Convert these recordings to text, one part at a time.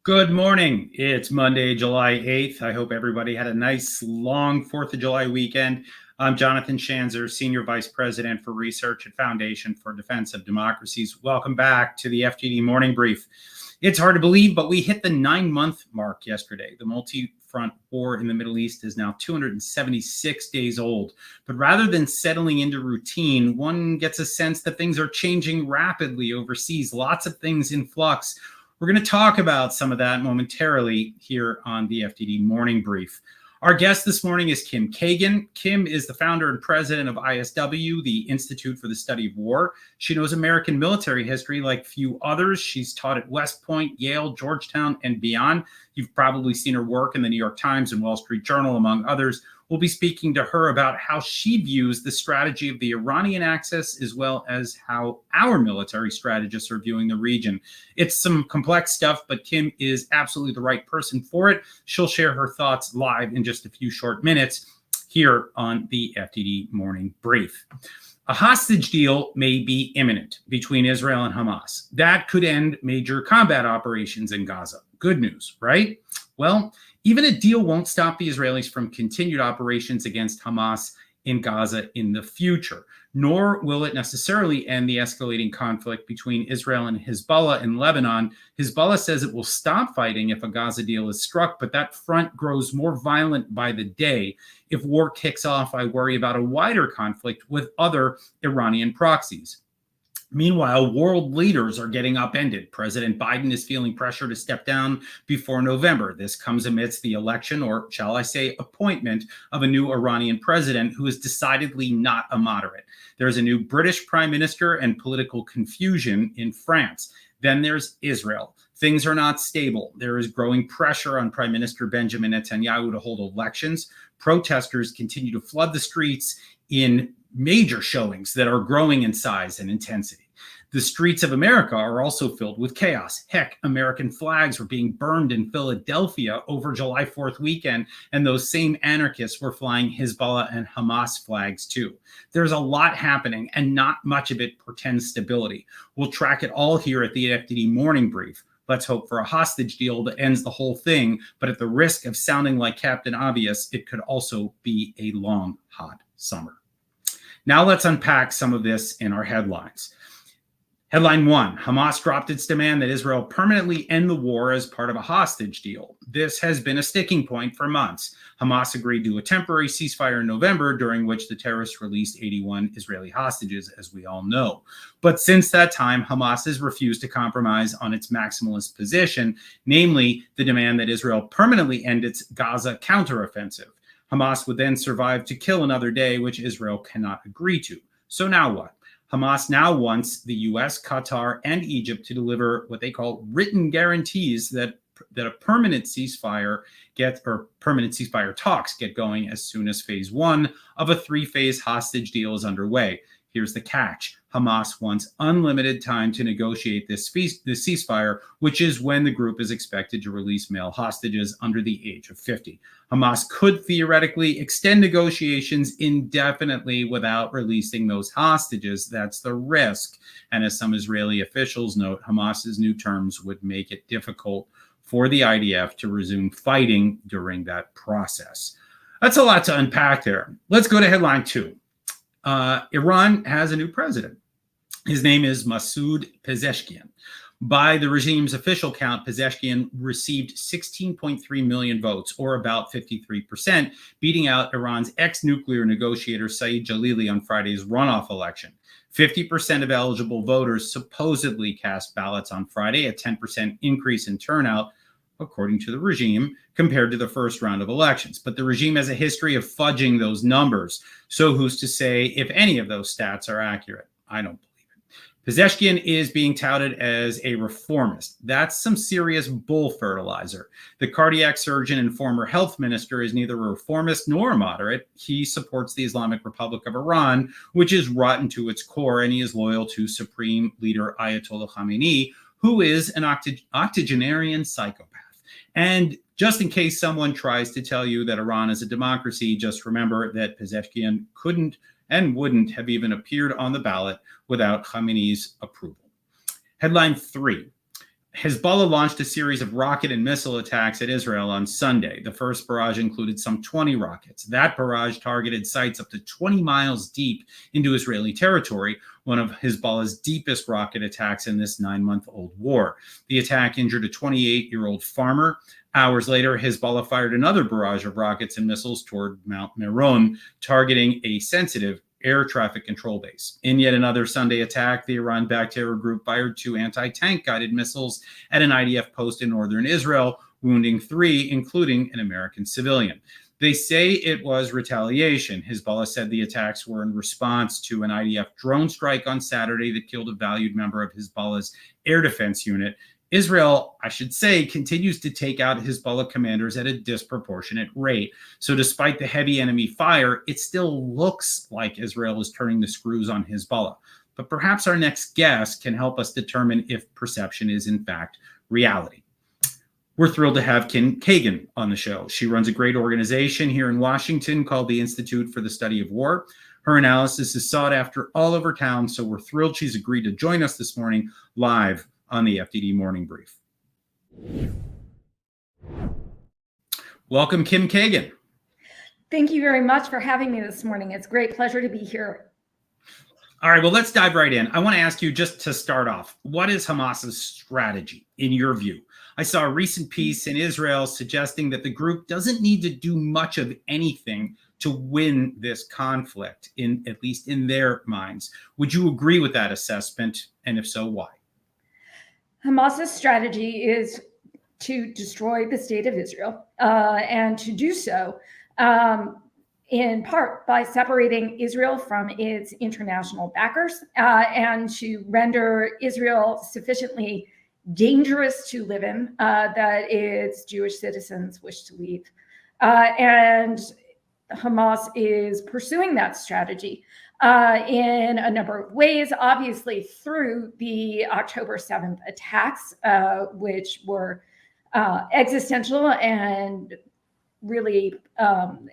Good morning. It's Monday, July 8th. I hope everybody had a nice, long 4th of July weekend. I'm Jonathan Schanzer, Senior Vice President for Research at Foundation for Defense of Democracies. Welcome back to the FDD Morning Brief. It's hard to believe, but we hit the 9-month mark yesterday. The multi-front war in the Middle East is now 276 days old. But rather than settling into routine, one gets a sense that things are changing rapidly overseas. Lots of things in flux. We're going to talk about some of that momentarily here on the FDD Morning Brief. Our guest this morning is Kim Kagan. Kim is the founder and president of ISW, the Institute for the Study of War. She knows American military history like few others. She's taught at West Point, Yale, Georgetown, and beyond. You've probably seen her work in the New York Times and Wall Street Journal, among others. We'll be speaking to her about how she views the strategy of the Iranian axis, as well as how our military strategists are viewing the region. It's some complex stuff, but Kim is absolutely the right person for it. She'll share her thoughts live in just a few short minutes here on the FDD Morning Brief. A hostage deal may be imminent between Israel and Hamas. That could end major combat operations in Gaza. Good news, right? Well, even a deal won't stop the Israelis from continued operations against Hamas in Gaza in the future, nor will it necessarily end the escalating conflict between Israel and Hezbollah in Lebanon. Hezbollah says it will stop fighting if a Gaza deal is struck, but that front grows more violent by the day. If war kicks off, I worry about a wider conflict with other Iranian proxies. Meanwhile, world leaders are getting upended. President Biden is feeling pressure to step down before November. This comes amidst the election, or shall I say, appointment of a new Iranian president who is decidedly not a moderate. There's a new British prime minister and political confusion in France. Then there's Israel. Things are not stable. There is growing pressure on Prime Minister Benjamin Netanyahu to hold elections. Protesters continue to flood the streets in major showings that are growing in size and intensity. The streets of America are also filled with chaos. Heck, American flags were being burned in Philadelphia over July 4th weekend, and those same anarchists were flying Hezbollah and Hamas flags too. There's a lot happening, and not much of it portends stability. We'll track it all here at the FDD Morning Brief. Let's hope for a hostage deal that ends the whole thing, but at the risk of sounding like Captain Obvious, it could also be a long, hot summer. Now let's unpack some of this in our headlines. Headline 1, Hamas dropped its demand that Israel permanently end the war as part of a hostage deal. This has been a sticking point for months. Hamas agreed to a temporary ceasefire in November, during which the terrorists released 81 Israeli hostages, as we all know. But since that time, Hamas has refused to compromise on its maximalist position, namely the demand that Israel permanently end its Gaza counteroffensive. Hamas would then survive to kill another day, which Israel cannot agree to. So now what? Hamas now wants the U.S., Qatar, and Egypt to deliver what they call written guarantees that a permanent ceasefire talks get going as soon as phase 1 of a 3-phase hostage deal is underway. Here's the catch. Hamas wants unlimited time to negotiate this ceasefire, which is when the group is expected to release male hostages under the age of 50. Hamas could theoretically extend negotiations indefinitely without releasing those hostages. That's the risk. And as some Israeli officials note, Hamas's new terms would make it difficult for the IDF to resume fighting during that process. That's a lot to unpack there. Let's go to headline 2. Iran has a new president. His name is Masoud Pezeshkian. By the regime's official count, Pezeshkian received 16.3 million votes, or about 53%, beating out Iran's ex-nuclear negotiator Saeed Jalili on Friday's runoff election. 50% of eligible voters supposedly cast ballots on Friday, a 10% increase in turnout, according to the regime, compared to the first round of elections. But the regime has a history of fudging those numbers. So who's to say if any of those stats are accurate? I don't believe it. Pezeshkian is being touted as a reformist. That's some serious bull fertilizer. The cardiac surgeon and former health minister is neither a reformist nor a moderate. He supports the Islamic Republic of Iran, which is rotten to its core, and he is loyal to Supreme Leader Ayatollah Khamenei, who is an octogenarian psychopath. And just in case someone tries to tell you that Iran is a democracy, just remember that Pezeshkian couldn't and wouldn't have even appeared on the ballot without Khamenei's approval. Headline 3. Hezbollah launched a series of rocket and missile attacks at Israel on Sunday. The first barrage included some 20 rockets. That barrage targeted sites up to 20 miles deep into Israeli territory, one of Hezbollah's deepest rocket attacks in this 9-month-old war. The attack injured a 28-year-old farmer. Hours later, Hezbollah fired another barrage of rockets and missiles toward Mount Meron, targeting a sensitive air traffic control base. In yet another Sunday attack, the Iran-backed terror group fired 2 anti-tank guided missiles at an IDF post in northern Israel, wounding 3, including an American civilian. They say it was retaliation. Hezbollah said the attacks were in response to an IDF drone strike on Saturday that killed a valued member of Hezbollah's air defense unit. Israel, I should say, continues to take out Hezbollah commanders at a disproportionate rate. So despite the heavy enemy fire, it still looks like Israel is turning the screws on Hezbollah. But perhaps our next guest can help us determine if perception is in fact reality. We're thrilled to have Kim Kagan on the show. She runs a great organization here in Washington called the Institute for the Study of War. Her analysis is sought after all over town, so we're thrilled she's agreed to join us this morning live on the FDD Morning Brief. Welcome, Kim Kagan. Thank you very much for having me this morning. It's a great pleasure to be here. All right, well, let's dive right in. I want to ask you, just to start off, what is Hamas's strategy in your view? I saw a recent piece in Israel suggesting that the group doesn't need to do much of anything to win this conflict, at least in their minds. Would you agree with that assessment? And if so, why? Hamas's strategy is to destroy the state of Israel, and to do so in part by separating Israel from its international backers, and to render Israel sufficiently dangerous to live in that its Jewish citizens wish to leave. And Hamas is pursuing that strategy in a number of ways, obviously through the October 7th attacks, which were existential and really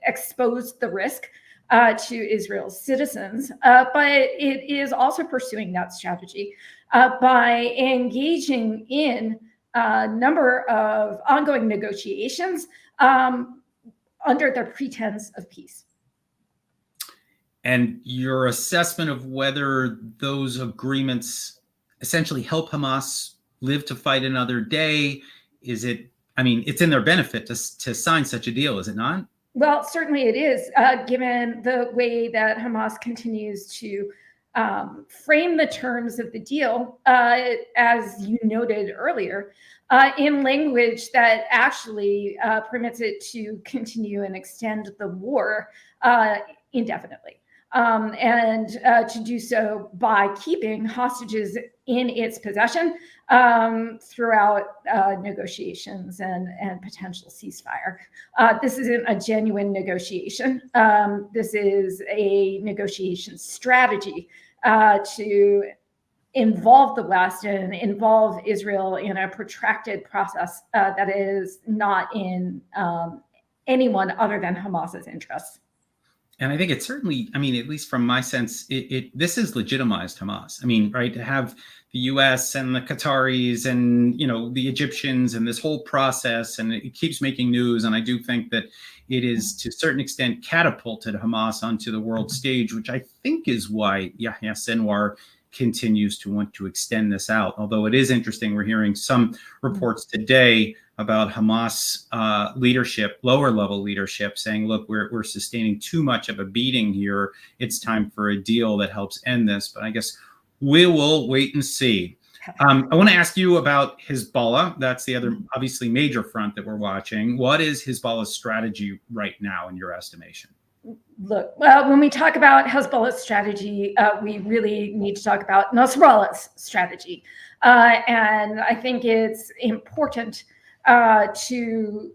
exposed the risk to Israel's citizens. But it is also pursuing that strategy by engaging in a number of ongoing negotiations under the pretense of peace. And your assessment of whether those agreements essentially help Hamas live to fight another day, is it, I mean, it's in their benefit to sign such a deal, is it not? Well, certainly it is, given the way that Hamas continues to frame the terms of the deal, as you noted earlier, in language that actually permits it to continue and extend the war indefinitely. And to do so by keeping hostages in its possession throughout negotiations and potential ceasefire. This isn't a genuine negotiation. This is a negotiation strategy to involve the West and involve Israel in a protracted process that is not in anyone other than Hamas's interests. And I think it certainly, I mean, at least from my sense, this has legitimized Hamas. I mean, right, to have the U.S. and the Qataris and, you know, the Egyptians and this whole process, and it keeps making news. And I do think that it is to a certain extent catapulted Hamas onto the world stage, which I think is why Yahya Sinwar continues to want to extend this out. Although it is interesting, we're hearing some reports today about Hamas leadership, lower level leadership, saying, look, we're sustaining too much of a beating here. It's time for a deal that helps end this. But I guess we will wait and see. I want to ask you about Hezbollah. That's the other obviously major front that we're watching. What is Hezbollah's strategy right now in your estimation? Look, when we talk about Hezbollah's strategy, we really need to talk about Nasrallah's strategy. And I think it's important to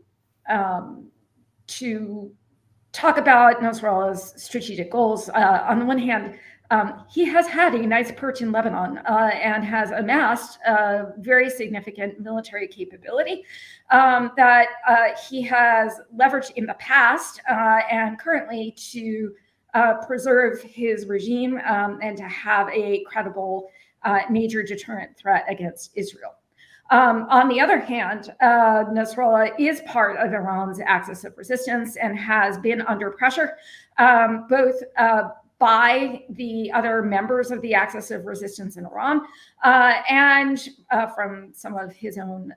talk about Nasrallah's strategic goals. On the one hand, he has had a nice perch in Lebanon and has amassed very significant military capability that he has leveraged in the past and currently to preserve his regime and to have a credible major deterrent threat against Israel. On the other hand, Nasrallah is part of Iran's axis of resistance and has been under pressure, both by the other members of the axis of resistance in Iran and from some of his own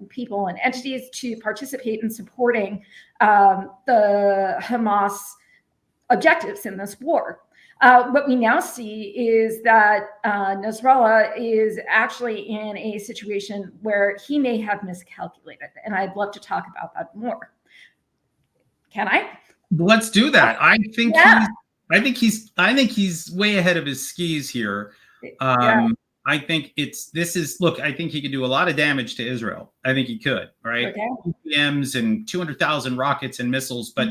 people and entities to participate in supporting the Hamas objectives in this war. What we now see is that Nasrallah is actually in a situation where he may have miscalculated, and I'd love to talk about that more. Can I? Let's do that. I think Yeah. I think he's way ahead of his skis here. Yeah. I think look, I think he could do a lot of damage to Israel. I think he could, right? Okay. PMs and 200,000 rockets and missiles. But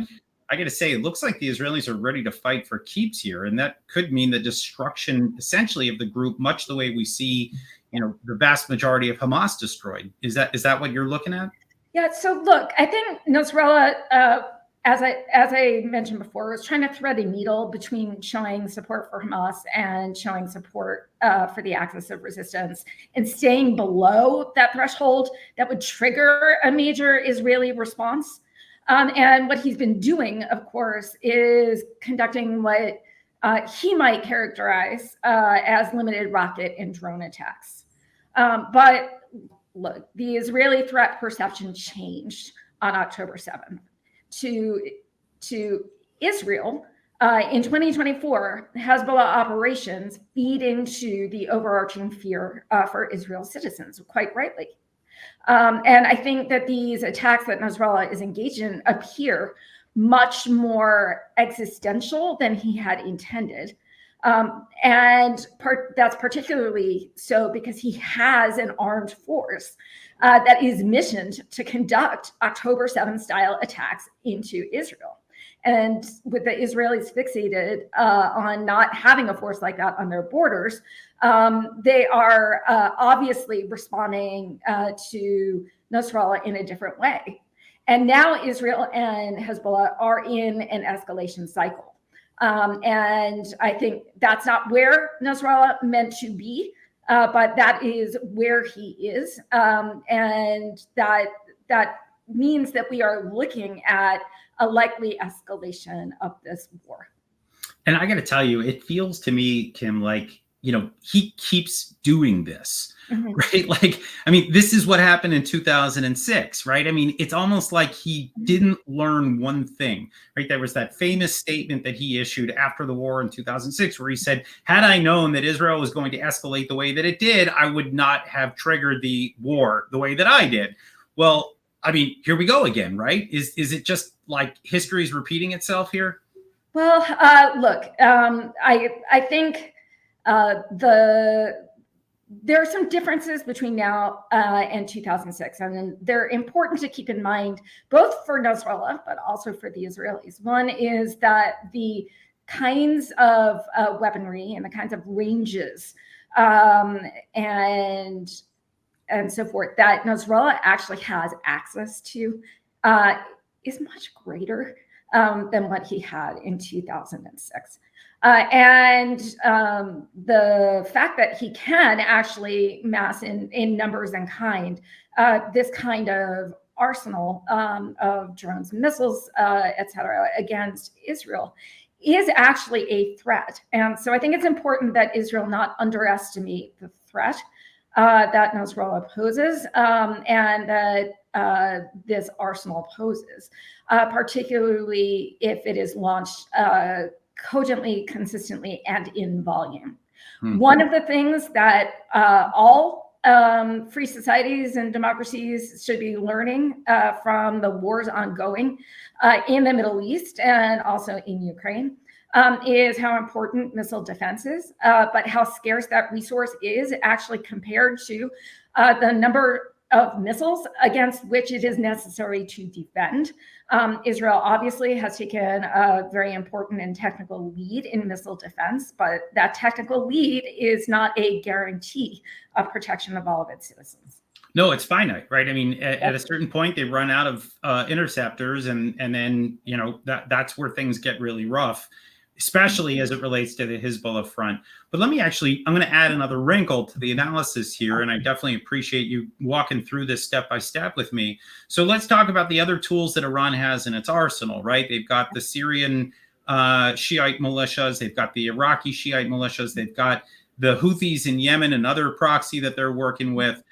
I got to say, it looks like the Israelis are ready to fight for keeps here. And that could mean the destruction, essentially, of the group, much the way we see, the vast majority of Hamas destroyed. Is that what you're looking at? Yeah. So look, I think Nasrallah, as I mentioned before, was trying to thread a needle between showing support for Hamas and showing support for the axis of resistance and staying below that threshold that would trigger a major Israeli response. And what he's been doing, of course, is conducting what he might characterize as limited rocket and drone attacks. But look, the Israeli threat perception changed on October 7th. To Israel in 2024, Hezbollah operations feed into the overarching fear for Israel's citizens, quite rightly. And I think that these attacks that Nasrallah is engaged in appear much more existential than he had intended. And that's particularly so because he has an armed force that is missioned to conduct October 7th style attacks into Israel. And with the Israelis fixated on not having a force like that on their borders, they are obviously responding to Nasrallah in a different way. And now Israel and Hezbollah are in an escalation cycle. And I think that's not where Nasrallah meant to be, but that is where he is. And that means that we are looking at a likely escalation of this war. And I got to tell you, it feels to me, Kim, like, he keeps doing this, right? Like, I mean, this is what happened in 2006, right? I mean, it's almost like he didn't learn one thing, right? There was that famous statement that he issued after the war in 2006, where he said, had I known that Israel was going to escalate the way that it did, I would not have triggered the war the way that I did. Well, I mean, here we go again, right? Is it just like history is repeating itself here? Well, look, I think there are some differences between now and 2006, and they're important to keep in mind, both for Nasrallah, but also for the Israelis. One is that the kinds of weaponry and the kinds of ranges and so forth that Nasrallah actually has access to is much greater than what he had in 2006. And the fact that he can actually mass in numbers and kind this kind of arsenal of drones and missiles, et cetera, against Israel is actually a threat. And so I think it's important that Israel not underestimate the threat that Nasrallah poses and that this arsenal poses, particularly if it is launched cogently, consistently, and in volume. One of the things that all free societies and democracies should be learning from the wars ongoing in the Middle East and also in Ukraine is how important missile defense is, but how scarce that resource is actually compared to the number of missiles against which it is necessary to defend. Israel obviously has taken a very important and technical lead in missile defense, but that technical lead is not a guarantee of protection of all of its citizens. No, it's finite, right? I mean, at a certain point, they run out of interceptors, and then that's where things get really rough. especially as it relates to the Hezbollah front. But I'm going to add another wrinkle to the analysis here, and I definitely appreciate you walking through this step by step with me. So let's talk about the other tools that Iran has in its arsenal, right? They've got the Syrian Shiite militias, they've got the Iraqi Shiite militias, they've got the Houthis in Yemen, another proxy that they're working with.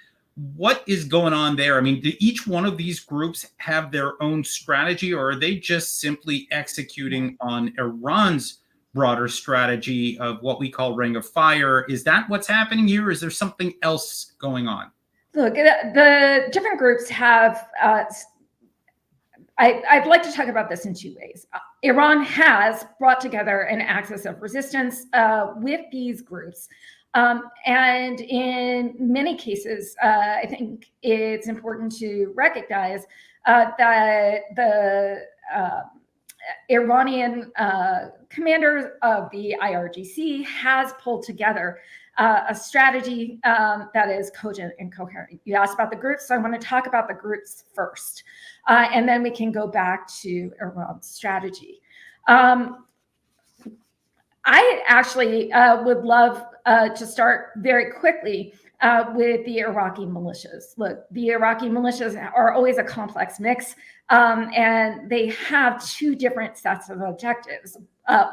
What is going on there? I mean, do each one of these groups have their own strategy, or are they just simply executing on Iran's broader strategy of what we call Ring of Fire? Is that what's happening here? Or is there something else going on? Look, the different groups have, I'd like to talk about this in two ways. Iran has brought together an axis of resistance with these groups. And in many cases, I think it's important to recognize that the Iranian commander of the IRGC has pulled together a strategy that is cogent and coherent. You asked about the groups, so I want to talk about the groups first, and then we can go back to Iran's strategy. I actually would love to start very quickly with the Iraqi militias. Look, the Iraqi militias are always a complex mix, and they have two different sets of objectives.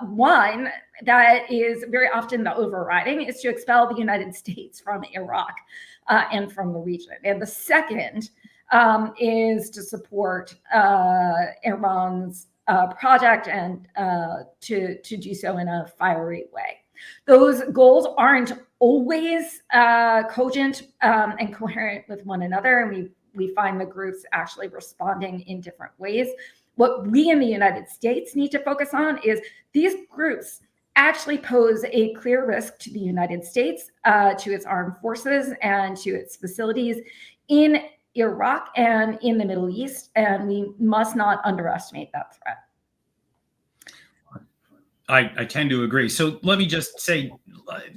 One that is very often the overriding is to expel the United States from Iraq and from the region. And the second is to support Iran's project and to do so in a fiery way. Those goals aren't always cogent and coherent with one another, and we find the groups actually responding in different ways. What we in the United States need to focus on is these groups actually pose a clear risk to the United States, to its armed forces, and to its facilities in Iraq and in the Middle East, and we must not underestimate that threat. I tend to agree. So let me just say,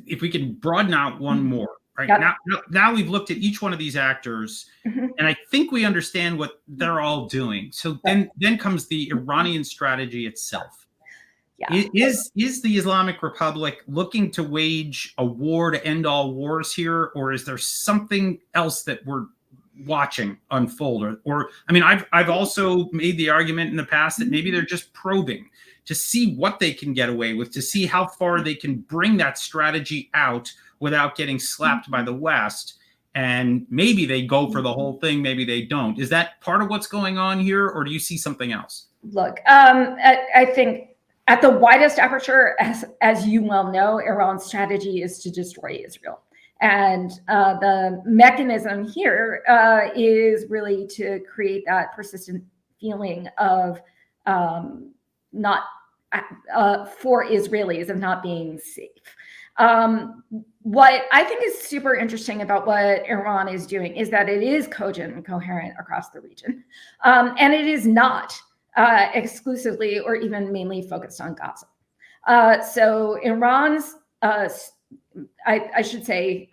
if we can broaden out one more, right? Yep. Now we've looked at each one of these actors, and I think we understand what they're all doing. So then comes the Iranian strategy itself. Yeah. Is the Islamic Republic looking to wage a war to end all wars here, or is there something else that we're watching unfold? Or I mean, I've also made the argument in the past that maybe they're just probing to see what they can get away with, to see how far they can bring that strategy out without getting slapped by the West. And maybe they go for the whole thing, maybe they don't. Is that part of what's going on here, or do you see something else? Look, I think at the widest aperture, as you well know, Iran's strategy is to destroy Israel. And the mechanism here is really to create that persistent feeling of not for Israelis of not being safe. What I think is super interesting about what Iran is doing is that it is cogent and coherent across the region. And it is not exclusively or even mainly focused on Gaza. So Iran's, I should say,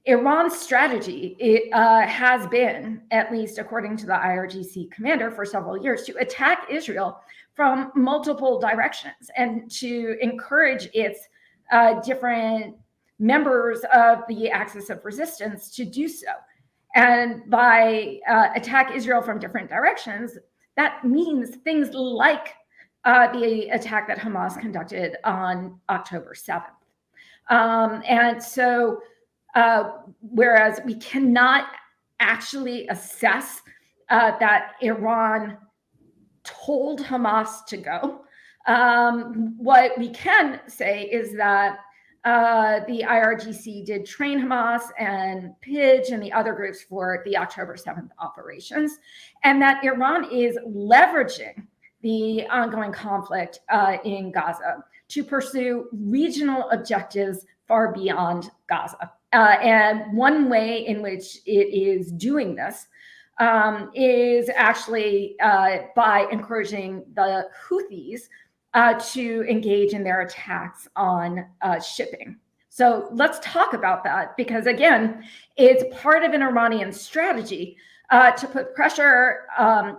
Iran's strategy has been, at least according to the IRGC commander for several years, to attack Israel from multiple directions and to encourage its different members of the axis of resistance to do so. And by attack Israel from different directions, that means things like the attack that Hamas conducted on October 7th. And so, whereas we cannot actually assess that Iran told Hamas to go, what we can say is that the IRGC did train Hamas and PIDGE and the other groups for the October 7th operations, and that Iran is leveraging the ongoing conflict in Gaza to pursue regional objectives far beyond Gaza. And one way in which it is doing this is actually by encouraging the Houthis to engage in their attacks on shipping. So let's talk about that, because again, it's part of an Iranian strategy to put pressure,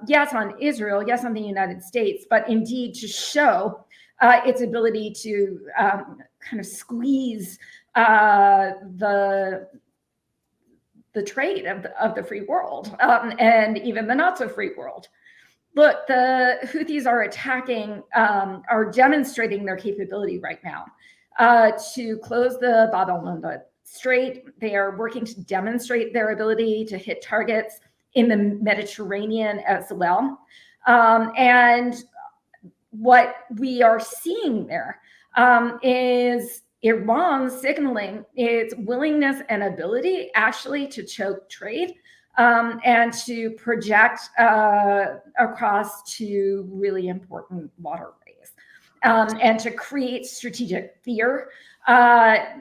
yes, on Israel, yes, on the United States, but indeed to show its ability to kind of squeeze the trade of the free world and even the not so free world. Look, the Houthis are attacking, are demonstrating their capability right now to close the Bab el-Mandeb Strait. They are working to demonstrate their ability to hit targets in the Mediterranean as well. And what we are seeing there is Iran signaling its willingness and ability actually to choke trade and to project across to really important waterways and to create strategic fear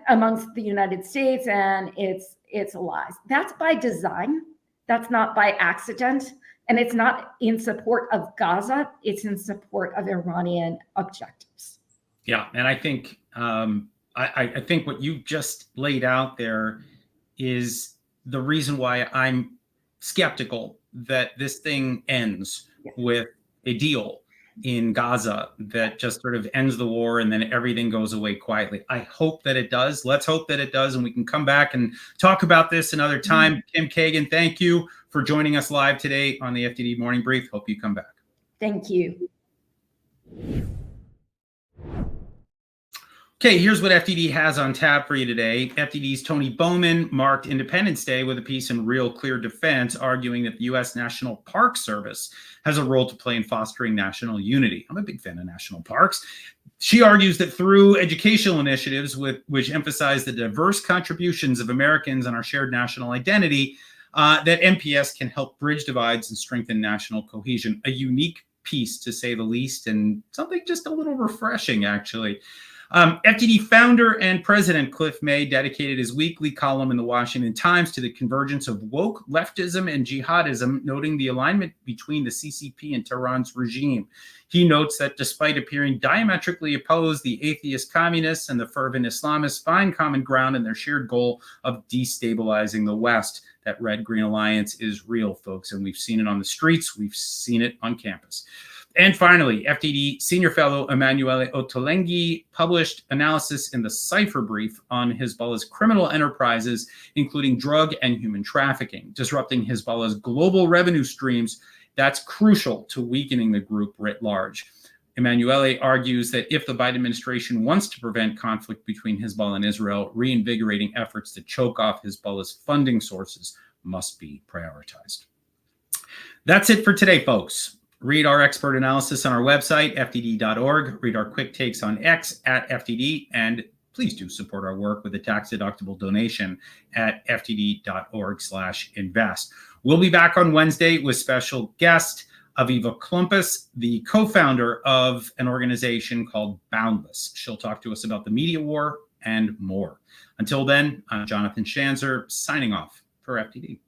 amongst the United States and its allies. That's by design. That's not by accident. And it's not in support of Gaza. It's in support of Iranian objectives. Yeah, and I think I think what you just laid out there is the reason why I'm skeptical that this thing ends with a deal in Gaza that just sort of ends the war and then everything goes away quietly. I hope that it does. Let's hope that it does, and we can come back and talk about this another time. Kim Kagan, thank you for joining us live today on the FDD Morning Brief. Hope you come back. Thank you. Okay, here's what FDD has on tap for you today. FDD's Tony Bowman marked Independence Day with a piece in Real Clear Defense, arguing that the U.S. National Park Service has a role to play in fostering national unity. I'm a big fan of national parks. She argues that through educational initiatives which emphasize the diverse contributions of Americans and our shared national identity, that NPS can help bridge divides and strengthen national cohesion. A unique piece, to say the least, and something just a little refreshing, actually. FDD founder and president Cliff May dedicated his weekly column in the Washington Times to the convergence of woke leftism and jihadism, noting the alignment between the CCP and Tehran's regime. He notes that despite appearing diametrically opposed, the atheist communists and the fervent Islamists find common ground in their shared goal of destabilizing the West. That red-green alliance is real, folks, and we've seen it on the streets. We've seen it on campus. And finally, FDD senior fellow Emanuele Ottolenghi published analysis in the Cipher Brief on Hezbollah's criminal enterprises, including drug and human trafficking, disrupting Hezbollah's global revenue streams. That's crucial to weakening the group writ large. Emanuele argues that if the Biden administration wants to prevent conflict between Hezbollah and Israel, reinvigorating efforts to choke off Hezbollah's funding sources must be prioritized. That's it for today, folks. Read our expert analysis on our website, fdd.org. Read our quick takes on X at FDD. And please do support our work with a tax-deductible donation at fdd.org/invest. We'll be back on Wednesday with special guest Aviva Klumpus, the co-founder of an organization called Boundless. She'll talk to us about the media war and more. Until then, I'm Jonathan Schanzer, signing off for FDD.